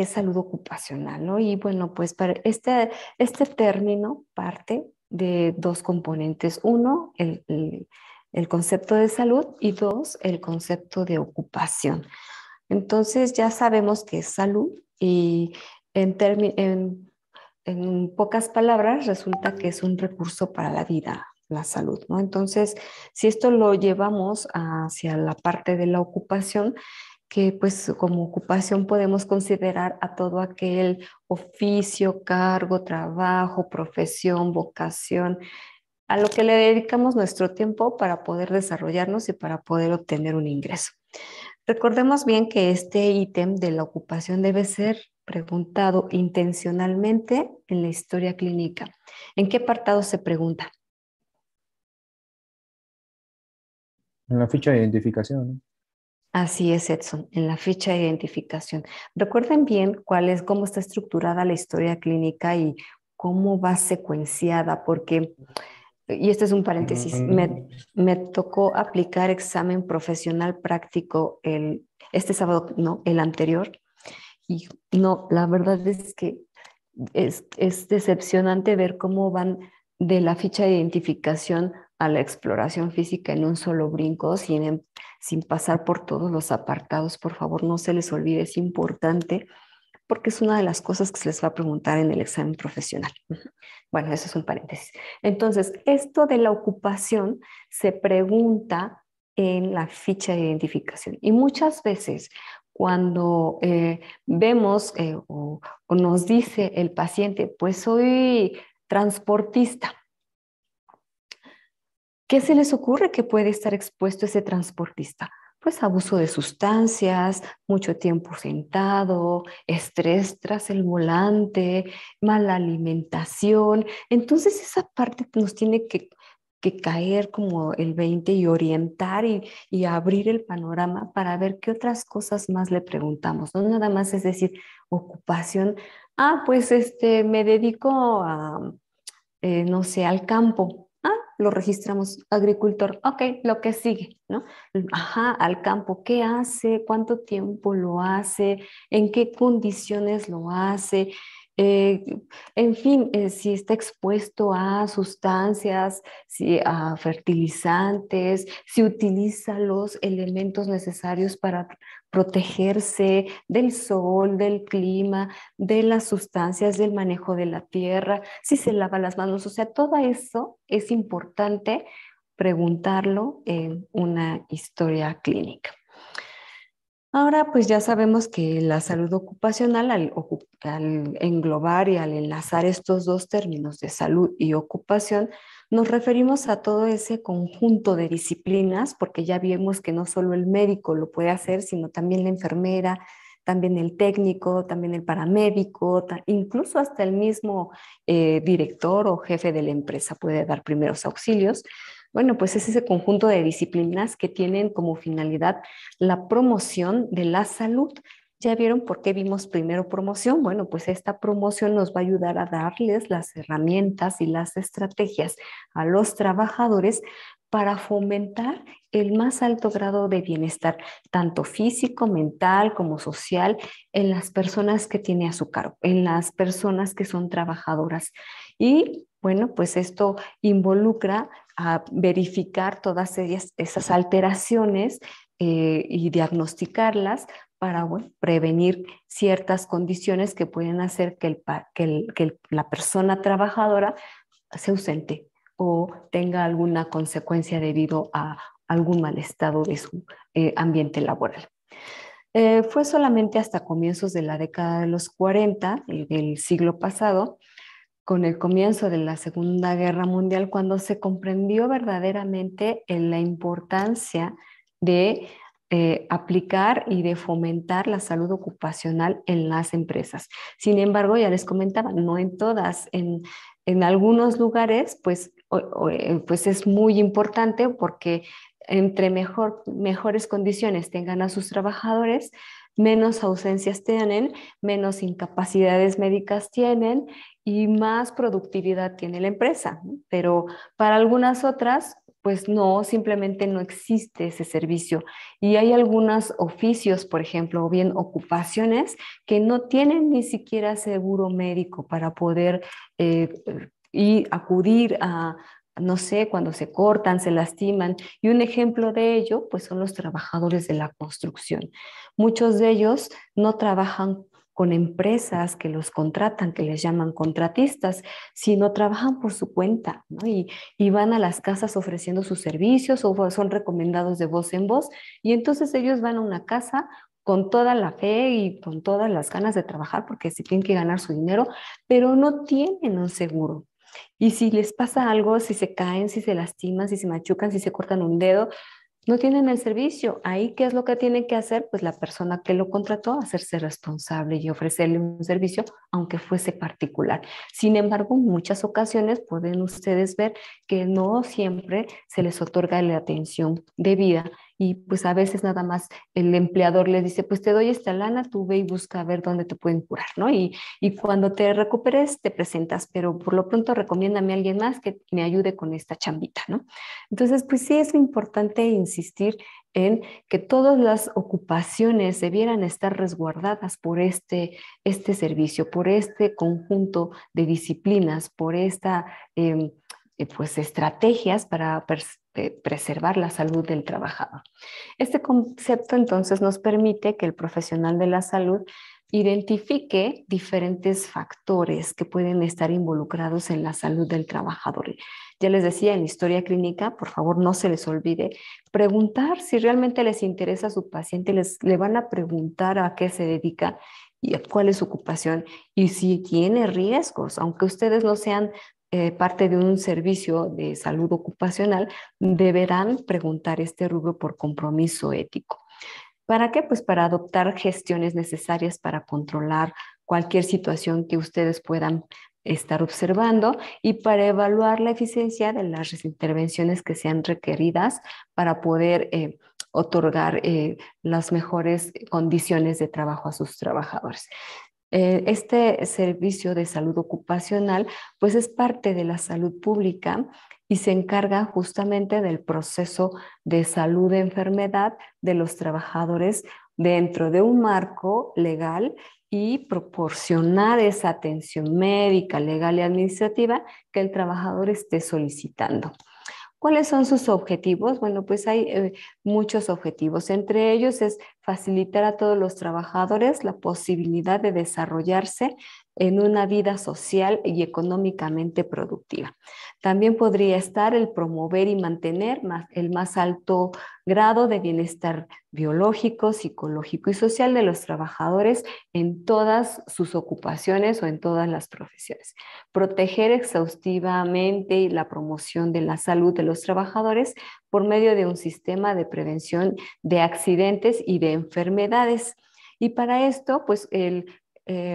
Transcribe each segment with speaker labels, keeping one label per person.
Speaker 1: es salud ocupacional, ¿no? Y bueno, pues para este término parte de dos componentes. Uno, el concepto de salud y dos, el concepto de ocupación. Entonces ya sabemos que es salud y en pocas palabras resulta que es un recurso para la vida, la salud, ¿no? Entonces, si esto lo llevamos hacia la parte de la ocupación, que pues como ocupación podemos considerar a todo aquel oficio, cargo, trabajo, profesión, vocación, a lo que le dedicamos nuestro tiempo para poder desarrollarnos y para poder obtener un ingreso. Recordemos bien que este ítem de la ocupación debe ser preguntado intencionalmente en la historia clínica. ¿En qué apartado se pregunta?
Speaker 2: En la ficha de identificación, ¿no?
Speaker 1: Así es, Edson, en la ficha de identificación. Recuerden bien cómo está estructurada la historia clínica y cómo va secuenciada, porque, y este es un paréntesis, me tocó aplicar examen profesional práctico este sábado, no, el anterior, y no, la verdad es que es decepcionante ver cómo van de la ficha de identificación a la exploración física en un solo brinco, sin pasar por todos los apartados. Por favor, no se les olvide, es importante porque es una de las cosas que se les va a preguntar en el examen profesional. Bueno, eso es un paréntesis. Entonces, esto de la ocupación se pregunta en la ficha de identificación y muchas veces cuando vemos o nos dice el paciente, pues soy transportista. ¿Qué se les ocurre que puede estar expuesto ese transportista? Pues abuso de sustancias, mucho tiempo sentado, estrés tras el volante, mala alimentación. Entonces esa parte nos tiene que caer como el 20 y orientar y abrir el panorama para ver qué otras cosas más le preguntamos. No nada más es decir, ocupación. Ah, pues me dedico a no sé, al campo. Ah, lo registramos, agricultor. Ok, lo que sigue, ¿no? Ajá, al campo. ¿Qué hace? ¿Cuánto tiempo lo hace? ¿En qué condiciones lo hace? Eh, en fin, si está expuesto a sustancias, a fertilizantes, si utiliza los elementos necesarios para protegerse del sol, del clima, de las sustancias, del manejo de la tierra, si se lava las manos, o sea, todo eso es importante preguntarlo en una historia clínica. Ahora, pues ya sabemos que la salud ocupacional, al englobar y al enlazar estos dos términos de salud y ocupación, nos referimos a todo ese conjunto de disciplinas, porque ya vimos que no solo el médico lo puede hacer, sino también la enfermera, también el técnico, también el paramédico, incluso hasta el mismo director o jefe de la empresa puede dar primeros auxilios. Bueno, pues es ese conjunto de disciplinas que tienen como finalidad la promoción de la salud. ¿Ya vieron por qué vimos primero promoción? Bueno, pues esta promoción nos va a ayudar a darles las herramientas y las estrategias a los trabajadores para fomentar el más alto grado de bienestar, tanto físico, mental como social, en las personas que tiene a su cargo, en las personas que son trabajadoras. Y bueno, pues esto involucra a verificar todas esas alteraciones y diagnosticarlas para bueno, prevenir ciertas condiciones que pueden hacer que la persona trabajadora se ausente o tenga alguna consecuencia debido a algún mal estado de su ambiente laboral. Fue solamente hasta comienzos de la década de los 40 del siglo pasado, con el comienzo de la Segunda Guerra Mundial, cuando se comprendió verdaderamente en la importancia de aplicar y de fomentar la salud ocupacional en las empresas. Sin embargo, ya les comentaba, no en todas, en algunos lugares, pues es muy importante porque entre mejores condiciones tengan a sus trabajadores, menos ausencias tienen, menos incapacidades médicas tienen y más productividad tiene la empresa, ¿no? Pero para algunas otras, pues no, simplemente no existe ese servicio. Y hay algunos oficios, por ejemplo, o bien ocupaciones que no tienen ni siquiera seguro médico para poder y acudir a, no sé, cuando se cortan, se lastiman. Y un ejemplo de ello, pues son los trabajadores de la construcción. Muchos de ellos no trabajan con empresas que los contratan, que les llaman contratistas, sino trabajan por su cuenta, ¿no? Y van a las casas ofreciendo sus servicios o son recomendados de voz en voz. Y entonces ellos van a una casa con toda la fe y con todas las ganas de trabajar porque se tienen que ganar su dinero, pero no tienen un seguro. Y si les pasa algo, si se caen, si se lastiman, si se machucan, si se cortan un dedo, no tienen el servicio. Ahí, ¿qué es lo que tiene que hacer? Pues la persona que lo contrató, hacerse responsable y ofrecerle un servicio, aunque fuese particular. Sin embargo, en muchas ocasiones pueden ustedes ver que no siempre se les otorga la atención debida y pues a veces nada más el empleador le dice, pues te doy esta lana, tú ve y busca a ver dónde te pueden curar, ¿no? Y cuando te recuperes te presentas, pero por lo pronto recomiéndame a alguien más que me ayude con esta chambita, ¿no? Entonces, pues sí es importante insistir en que todas las ocupaciones debieran estar resguardadas por este servicio, por este conjunto de disciplinas, por esta pues estrategias para preservar la salud del trabajador. Este concepto entonces nos permite que el profesional de la salud identifique diferentes factores que pueden estar involucrados en la salud del trabajador. Ya les decía, en historia clínica, por favor, no se les olvide preguntar si realmente les interesa a su paciente, le van a preguntar a qué se dedica y a cuál es su ocupación y si tiene riesgos, aunque ustedes no sean parte de un servicio de salud ocupacional, deberán preguntar este rubro por compromiso ético. ¿Para qué? Pues para adoptar gestiones necesarias para controlar cualquier situación que ustedes puedan estar observando y para evaluar la eficiencia de las intervenciones que sean requeridas para poder otorgar las mejores condiciones de trabajo a sus trabajadores. Este servicio de salud ocupacional pues es parte de la salud pública y se encarga justamente del proceso de salud de enfermedad de los trabajadores dentro de un marco legal y proporcionar esa atención médica, legal y administrativa que el trabajador esté solicitando. ¿Cuáles son sus objetivos? Bueno, pues hay muchos objetivos. Entre ellos es facilitar a todos los trabajadores la posibilidad de desarrollarse en una vida social y económicamente productiva. También podría estar el promover y mantener el más alto grado de bienestar biológico, psicológico y social de los trabajadores en todas sus ocupaciones o en todas las profesiones. Proteger exhaustivamente la promoción de la salud de los trabajadores por medio de un sistema de prevención de accidentes y de enfermedades. Y para esto, pues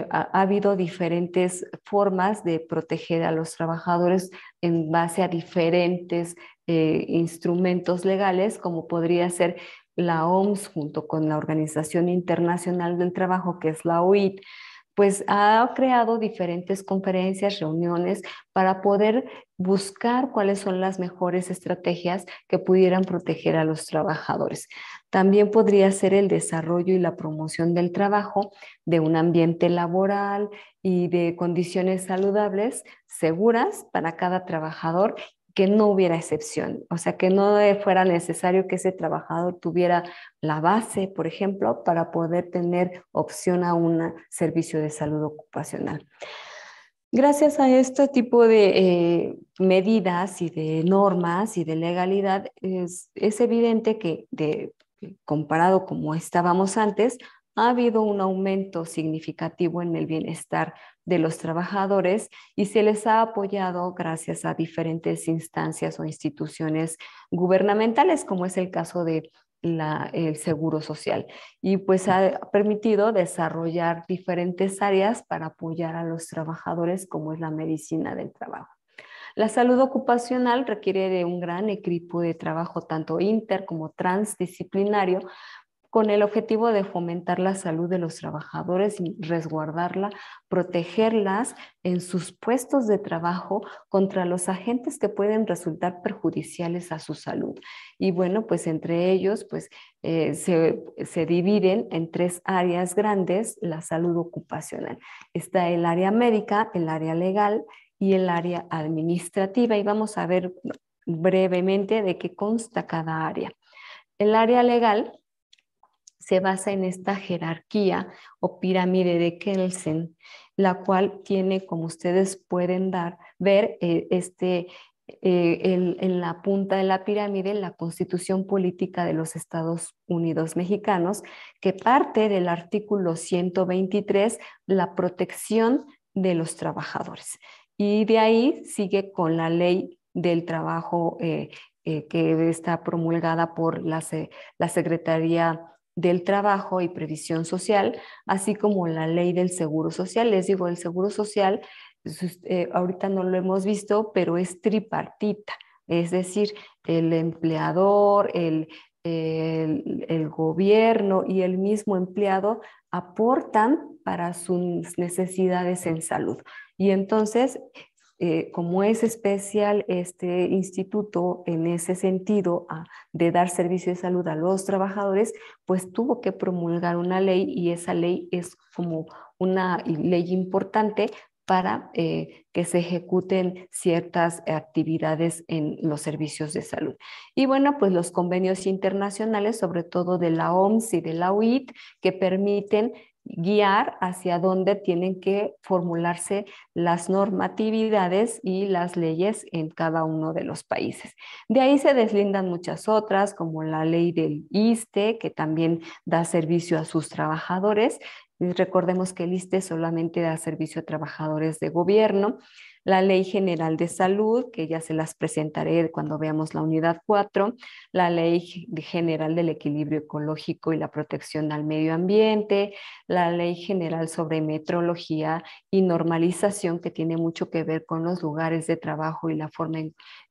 Speaker 1: ha habido diferentes formas de proteger a los trabajadores en base a diferentes instrumentos legales, como podría ser la OMS junto con la Organización Internacional del Trabajo, que es la OIT, pues ha creado diferentes conferencias, reuniones para poder buscar cuáles son las mejores estrategias que pudieran proteger a los trabajadores. También podría ser el desarrollo y la promoción del trabajo, de un ambiente laboral y de condiciones saludables, seguras para cada trabajador, que no hubiera excepción, o sea, que no fuera necesario que ese trabajador tuviera la base, por ejemplo, para poder tener opción a un servicio de salud ocupacional. Gracias a este tipo de medidas y de normas y de legalidad, es evidente que comparado como estábamos antes, ha habido un aumento significativo en el bienestar de los trabajadores y se les ha apoyado gracias a diferentes instancias o instituciones gubernamentales, como es el caso de el Seguro Social. Y pues ha permitido desarrollar diferentes áreas para apoyar a los trabajadores, como es la medicina del trabajo. La salud ocupacional requiere de un gran equipo de trabajo, tanto inter como transdisciplinario, con el objetivo de fomentar la salud de los trabajadores y resguardarla, protegerlas en sus puestos de trabajo contra los agentes que pueden resultar perjudiciales a su salud. Y bueno, pues entre ellos, pues se dividen en tres áreas grandes la salud ocupacional. Está el área médica, el área legal y el área administrativa. Y vamos a ver brevemente de qué consta cada área. El área legal se basa en esta jerarquía o pirámide de Kelsen, la cual tiene, como ustedes pueden ver, en la punta de la pirámide, la Constitución Política de los Estados Unidos Mexicanos, que parte del artículo 123, la protección de los trabajadores. Y de ahí sigue con la ley del trabajo que está promulgada por la Secretaría del Trabajo y Previsión Social, así como la ley del Seguro Social. Les digo, el Seguro Social, ahorita no lo hemos visto, pero es tripartita, es decir, el empleador, el gobierno y el mismo empleado aportan para sus necesidades en salud. Y entonces, como es especial este instituto en ese sentido de dar servicio de salud a los trabajadores, pues tuvo que promulgar una ley y esa ley es como una ley importante para que se ejecuten ciertas actividades en los servicios de salud. Y bueno, pues los convenios internacionales, sobre todo de la OMS y de la OIT, que permiten guiar hacia dónde tienen que formularse las normatividades y las leyes en cada uno de los países. De ahí se deslindan muchas otras, como la ley del ISSSTE, que también da servicio a sus trabajadores. Recordemos que el ISSSTE solamente da servicio a trabajadores de gobierno. La Ley General de Salud, que ya se las presentaré cuando veamos la unidad 4, la Ley General del Equilibrio Ecológico y la Protección al Medio Ambiente, la Ley General sobre Metrología y Normalización, que tiene mucho que ver con los lugares de trabajo y la forma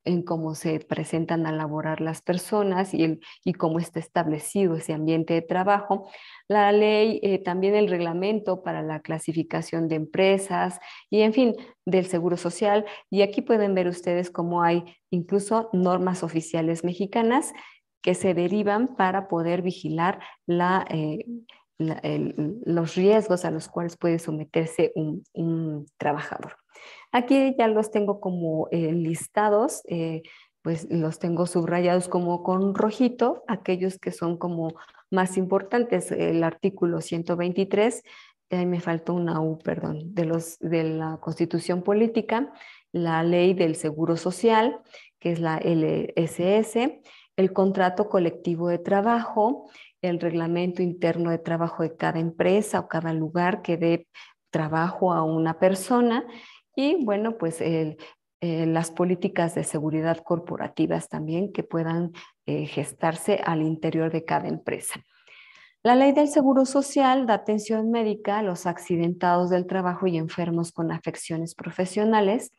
Speaker 1: en cómo se presentan a laborar las personas y cómo está establecido ese ambiente de trabajo. La ley, también el reglamento para la clasificación de empresas y, en fin, del Seguro Social. Y aquí pueden ver ustedes cómo hay incluso normas oficiales mexicanas que se derivan para poder vigilar los riesgos a los cuales puede someterse un trabajador. Aquí ya los tengo como listados, pues los tengo subrayados como con rojito, aquellos que son como más importantes. El artículo 123, me faltó una U, perdón, de la Constitución Política, la Ley del Seguro Social, que es la LSS, el contrato colectivo de trabajo, el reglamento interno de trabajo de cada empresa o cada lugar que dé trabajo a una persona y, bueno, pues las políticas de seguridad corporativas también que puedan gestarse al interior de cada empresa. La ley del Seguro Social da atención médica a los accidentados del trabajo y enfermos con afecciones profesionales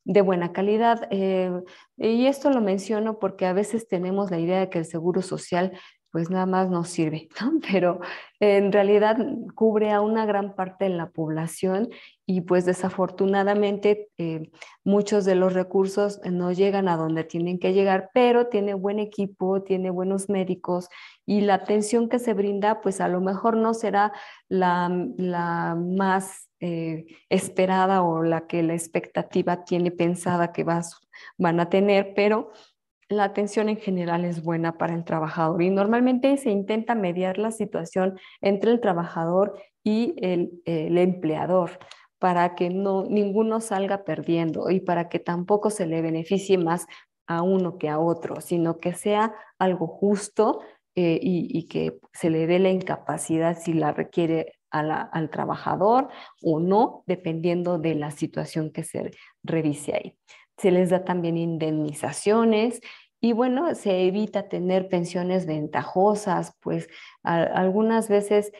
Speaker 1: de buena calidad. Y esto lo menciono porque a veces tenemos la idea de que el Seguro Social pues nada más nos sirve, ¿no? Pero en realidad cubre a una gran parte de la población y pues desafortunadamente muchos de los recursos no llegan a donde tienen que llegar, pero tiene buen equipo, tiene buenos médicos y la atención que se brinda pues a lo mejor no será la más esperada o la que la expectativa tiene pensada que van a tener, pero la atención en general es buena para el trabajador y normalmente se intenta mediar la situación entre el trabajador y el empleador para que ninguno salga perdiendo y para que tampoco se le beneficie más a uno que a otro, sino que sea algo justo y que se le dé la incapacidad si la requiere al trabajador o no, dependiendo de la situación que se revise ahí. Se les da también indemnizaciones y bueno, se evita tener pensiones ventajosas, pues algunas veces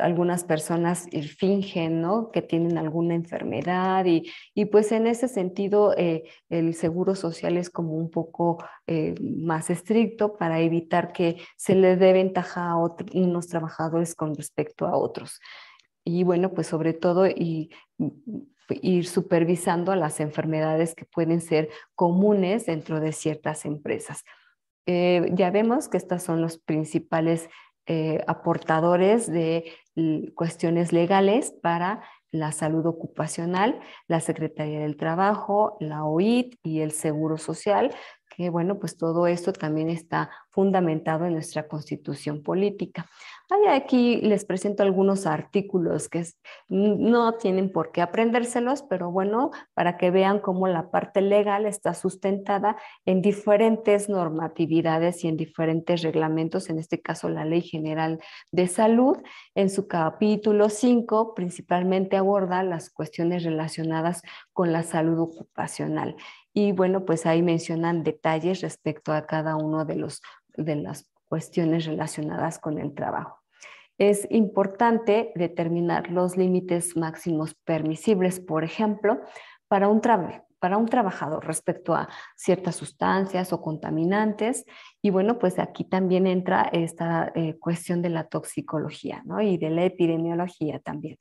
Speaker 1: algunas personas fingen, ¿no?, que tienen alguna enfermedad y pues en ese sentido el seguro social es como un poco más estricto para evitar que se le dé ventaja a unos trabajadores con respecto a otros. Y bueno, pues sobre todo ir supervisando las enfermedades que pueden ser comunes dentro de ciertas empresas. Ya vemos que estos son los principales aportadores de cuestiones legales para la salud ocupacional, la Secretaría del Trabajo, la OIT y el Seguro Social, que bueno, pues todo esto también está fundamentado en nuestra Constitución política. Aquí les presento algunos artículos que no tienen por qué aprendérselos, pero bueno, para que vean cómo la parte legal está sustentada en diferentes normatividades y en diferentes reglamentos, en este caso la Ley General de Salud. En su capítulo 5 principalmente aborda las cuestiones relacionadas con la salud ocupacional. Y bueno, pues ahí mencionan detalles respecto a cada uno de las cuestiones relacionadas con el trabajo. Es importante determinar los límites máximos permisibles, por ejemplo, para un trabajador respecto a ciertas sustancias o contaminantes. Y bueno, pues aquí también entra esta cuestión de la toxicología, ¿no?, y de la epidemiología también.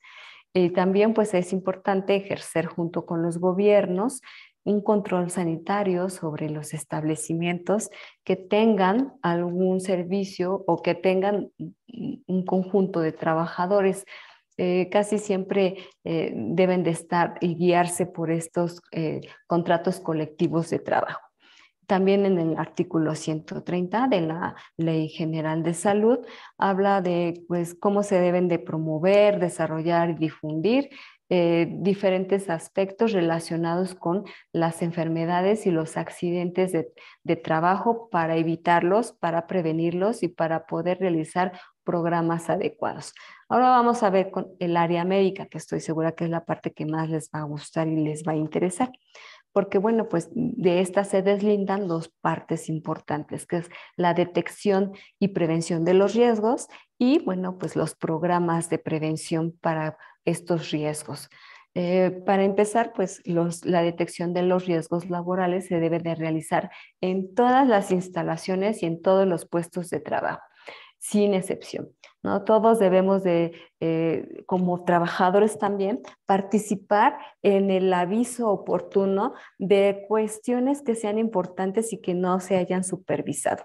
Speaker 1: También pues es importante ejercer junto con los gobiernos un control sanitario sobre los establecimientos que tengan algún servicio o que tengan un conjunto de trabajadores. Casi siempre deben de estar y guiarse por estos contratos colectivos de trabajo. También en el artículo 130 de la Ley General de Salud habla de pues, cómo se deben de promover, desarrollar y difundir diferentes aspectos relacionados con las enfermedades y los accidentes de trabajo para evitarlos, para prevenirlos y para poder realizar programas adecuados. Ahora vamos a ver con el área médica, que estoy segura que es la parte que más les va a gustar y les va a interesar, porque bueno, pues de esta se deslindan dos partes importantes, que es la detección y prevención de los riesgos y bueno, pues los programas de prevención para estos riesgos. Para empezar, pues la detección de los riesgos laborales se debe de realizar en todas las instalaciones y en todos los puestos de trabajo, sin excepción, ¿no? Todos debemos de, como trabajadores también, participar en el aviso oportuno de cuestiones que sean importantes y que no se hayan supervisado.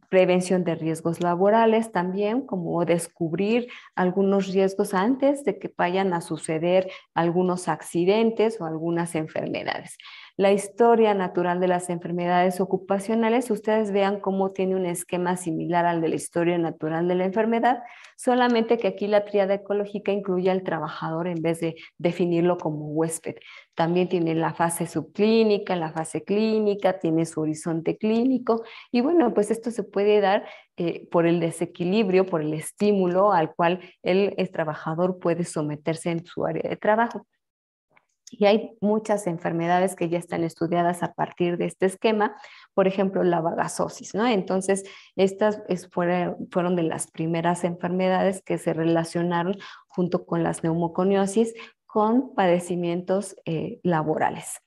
Speaker 1: Prevención de riesgos laborales también, como descubrir algunos riesgos antes de que vayan a suceder algunos accidentes o algunas enfermedades. La historia natural de las enfermedades ocupacionales, ustedes vean cómo tiene un esquema similar al de la historia natural de la enfermedad, solamente que aquí la tríada ecológica incluye al trabajador en vez de definirlo como huésped. También tiene la fase subclínica, la fase clínica, tiene su horizonte clínico y bueno, pues esto se puede dar por el desequilibrio, por el estímulo al cual el trabajador puede someterse en su área de trabajo. Y hay muchas enfermedades que ya están estudiadas a partir de este esquema, por ejemplo, la vagasosis, ¿no? Entonces, estas fueron de las primeras enfermedades que se relacionaron junto con las neumoconiosis con padecimientos laborales.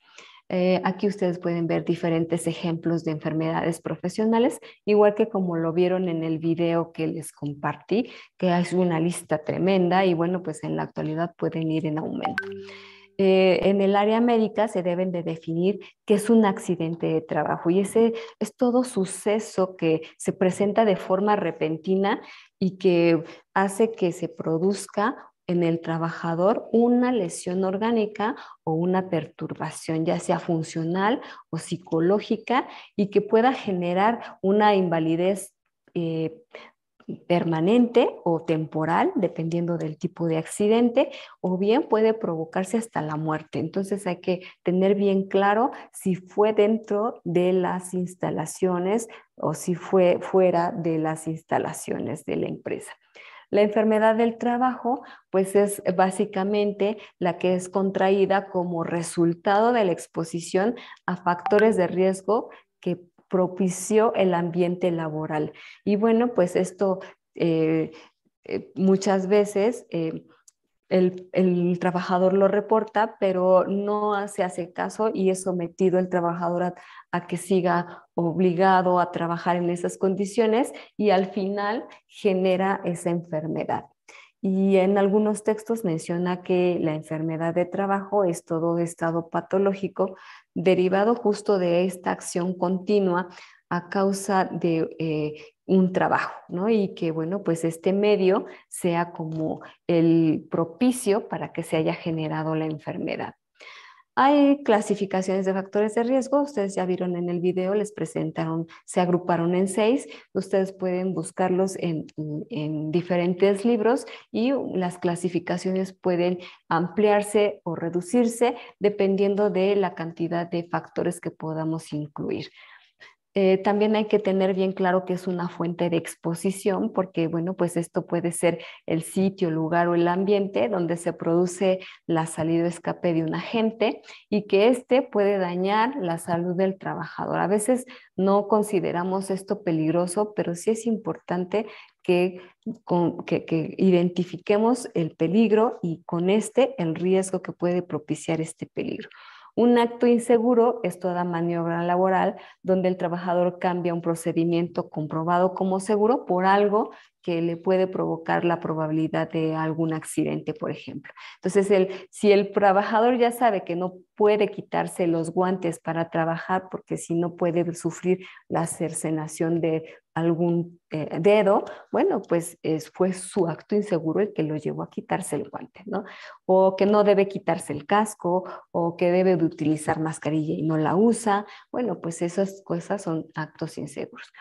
Speaker 1: Aquí ustedes pueden ver diferentes ejemplos de enfermedades profesionales, igual que como lo vieron en el video que les compartí, que es una lista tremenda y bueno, pues en la actualidad pueden ir en aumento. En el área médica se deben de definir qué es un accidente de trabajo y ese es todo suceso que se presenta de forma repentina y que hace que se produzca en el trabajador una lesión orgánica o una perturbación, ya sea funcional o psicológica, y que pueda generar una invalidez permanente o temporal, dependiendo del tipo de accidente, o bien puede provocarse hasta la muerte. Entonces hay que tener bien claro si fue dentro de las instalaciones o si fue fuera de las instalaciones de la empresa. La enfermedad del trabajo, pues es básicamente la que es contraída como resultado de la exposición a factores de riesgo que propició el ambiente laboral. Y bueno, pues esto muchas veces el trabajador lo reporta, pero no se hace caso y es sometido el trabajador a que siga obligado a trabajar en esas condiciones y al final genera esa enfermedad. Y en algunos textos menciona que la enfermedad de trabajo es todo estado patológico derivado justo de esta acción continua a causa de un trabajo, ¿no? Y que, bueno, pues este medio sea como el propicio para que se haya generado la enfermedad. Hay clasificaciones de factores de riesgo, ustedes ya vieron en el video, les presentaron, se agruparon en 6, ustedes pueden buscarlos en diferentes libros y las clasificaciones pueden ampliarse o reducirse dependiendo de la cantidad de factores que podamos incluir. También hay que tener bien claro que es una fuente de exposición porque, bueno, pues esto puede ser el sitio, el lugar o el ambiente donde se produce la salida o escape de un agente y que éste puede dañar la salud del trabajador. A veces no consideramos esto peligroso, pero sí es importante que identifiquemos el peligro y con el riesgo que puede propiciar este peligro. Un acto inseguro es toda maniobra laboral donde el trabajador cambia un procedimiento comprobado como seguro por algo que le puede provocar la probabilidad de algún accidente, por ejemplo. Entonces, si el trabajador ya sabe que no puede quitarse los guantes para trabajar porque si no puede sufrir la cercenación de algún dedo, bueno, pues fue su acto inseguro el que lo llevó a quitarse el guante, ¿no? O que no debe quitarse el casco, o que debe de utilizar mascarilla y no la usa. Bueno, pues esas cosas son actos inseguros.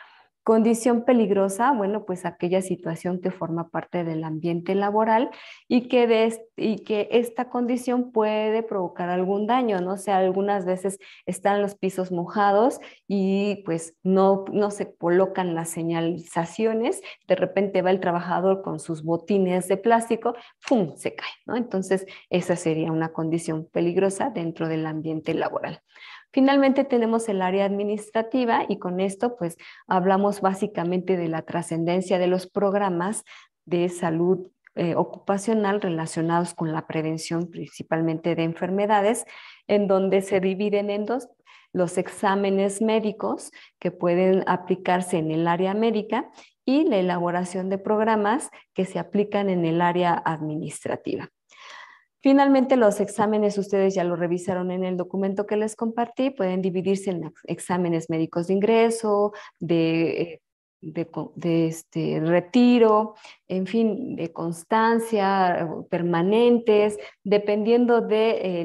Speaker 1: Condición peligrosa, bueno, pues aquella situación que forma parte del ambiente laboral y que esta condición puede provocar algún daño, ¿no? O sea, algunas veces están los pisos mojados y pues no se colocan las señalizaciones, de repente va el trabajador con sus botines de plástico, ¡pum!, se cae, ¿no? Entonces, esa sería una condición peligrosa dentro del ambiente laboral. Finalmente tenemos el área administrativa y con esto pues hablamos básicamente de la trascendencia de los programas de salud ocupacional relacionados con la prevención principalmente de enfermedades, en donde se dividen en dos los exámenes médicos que pueden aplicarse en el área médica y la elaboración de programas que se aplican en el área administrativa. Finalmente, los exámenes, ustedes ya lo revisaron en el documento que les compartí, pueden dividirse en exámenes médicos de ingreso, de retiro, en fin, de constancia, permanentes, dependiendo de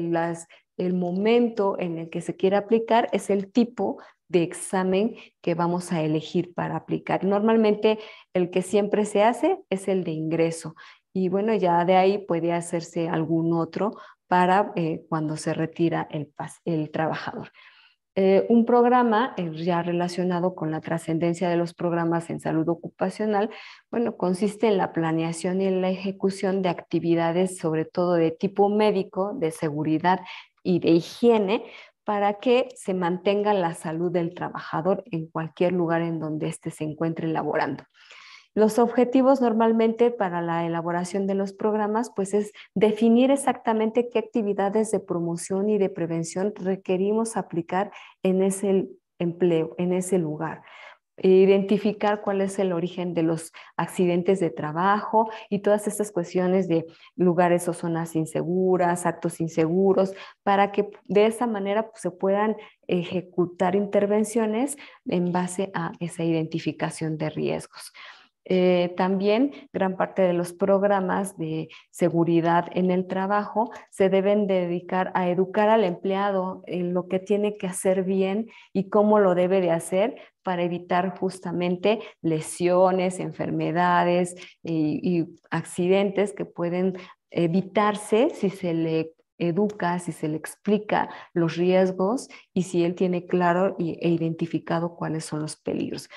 Speaker 1: el momento en el que se quiera aplicar, es el tipo de examen que vamos a elegir para aplicar. Normalmente el que siempre se hace es el de ingreso. Y bueno, ya de ahí puede hacerse algún otro para cuando se retira el trabajador. Un programa ya relacionado con la trascendencia de los programas en salud ocupacional, bueno, consiste en la planeación y en la ejecución de actividades, sobre todo de tipo médico, de seguridad y de higiene, para que se mantenga la salud del trabajador en cualquier lugar en donde éste se encuentre laborando. Los objetivos normalmente para la elaboración de los programas, pues es definir exactamente qué actividades de promoción y de prevención requerimos aplicar en ese empleo, en ese lugar. Identificar cuál es el origen de los accidentes de trabajo y todas estas cuestiones de lugares o zonas inseguras, actos inseguros, para que de esa manera pues, se puedan ejecutar intervenciones en base a esa identificación de riesgos. También gran parte de los programas de seguridad en el trabajo se deben dedicar a educar al empleado en lo que tiene que hacer bien y cómo lo debe de hacer para evitar justamente lesiones, enfermedades y accidentes que pueden evitarse si se le educa, si se le explica los riesgos y si él tiene claro e identificado cuáles son los peligros.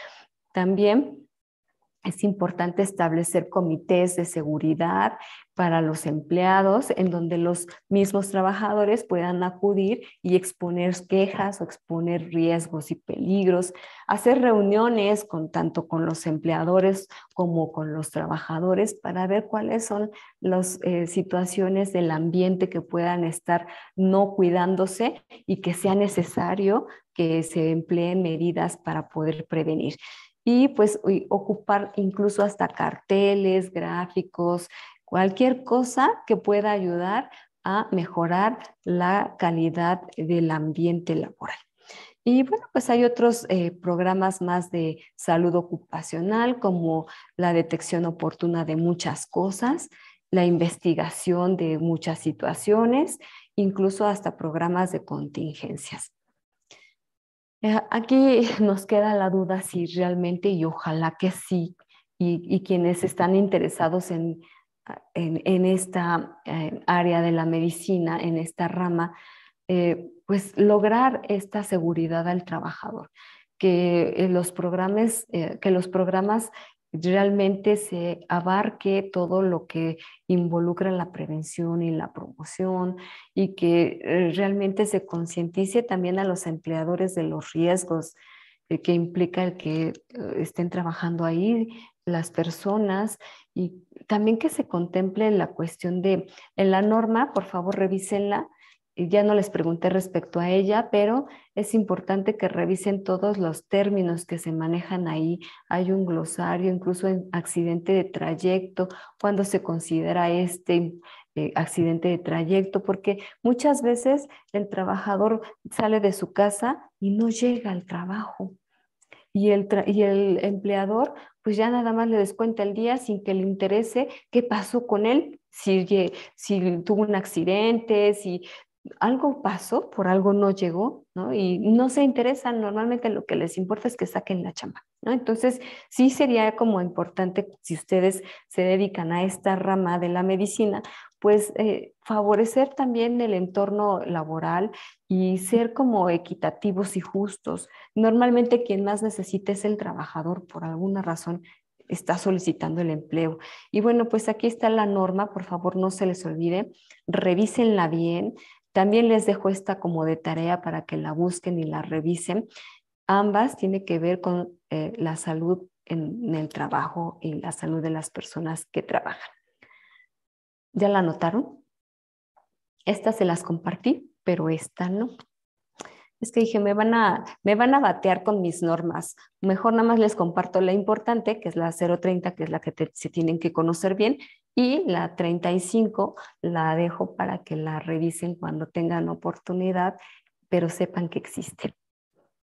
Speaker 1: También Es importante establecer comités de seguridad para los empleados en donde los mismos trabajadores puedan acudir y exponer quejas o exponer riesgos y peligros, hacer reuniones tanto con los empleadores como con los trabajadores para ver cuáles son las situaciones del ambiente que puedan estar no cuidándose y que sea necesario que se empleen medidas para poder prevenir. Y pues ocupar incluso hasta carteles, gráficos, cualquier cosa que pueda ayudar a mejorar la calidad del ambiente laboral. Y bueno, pues hay otros programas más de salud ocupacional, como la detección oportuna de muchas cosas, la investigación de muchas situaciones, incluso hasta programas de contingencias. Aquí nos queda la duda si realmente, y ojalá que sí, y quienes están interesados en esta área de la medicina, en esta rama, pues lograr esta seguridad al trabajador, que los programas realmente se abarque todo lo que involucra la prevención y la promoción y que realmente se concientice también a los empleadores de los riesgos que implica el que estén trabajando ahí las personas y también que se contemple la cuestión de, en la norma, por favor revísenla. Ya no les pregunté respecto a ella, pero es importante que revisen todos los términos que se manejan ahí. Hay un glosario, incluso en accidente de trayecto, cuando se considera accidente de trayecto, porque muchas veces el trabajador sale de su casa y no llega al trabajo. Y el empleador, pues ya nada más le descuenta el día sin que le interese qué pasó con él, si tuvo un accidente, si algo pasó, por algo no llegó, ¿no? Y no se interesan, normalmente lo que les importa es que saquen la chamba, ¿no? Entonces, sí sería como importante, si ustedes se dedican a esta rama de la medicina, pues favorecer también el entorno laboral y ser como equitativos y justos. Normalmente quien más necesita es el trabajador, por alguna razón está solicitando el empleo. Y bueno, pues aquí está la norma, por favor no se les olvide, revísenla bien. También les dejo esta como de tarea para que la busquen y la revisen. Ambas tienen que ver con la salud en el trabajo y la salud de las personas que trabajan. ¿Ya la anotaron? Estas se las compartí, pero esta no. Es que dije, me van a batear con mis normas. Mejor nada más les comparto la importante, que es la 030, que es la que se tienen que conocer bien, y la 35 la dejo para que la revisen cuando tengan oportunidad, pero sepan que existe.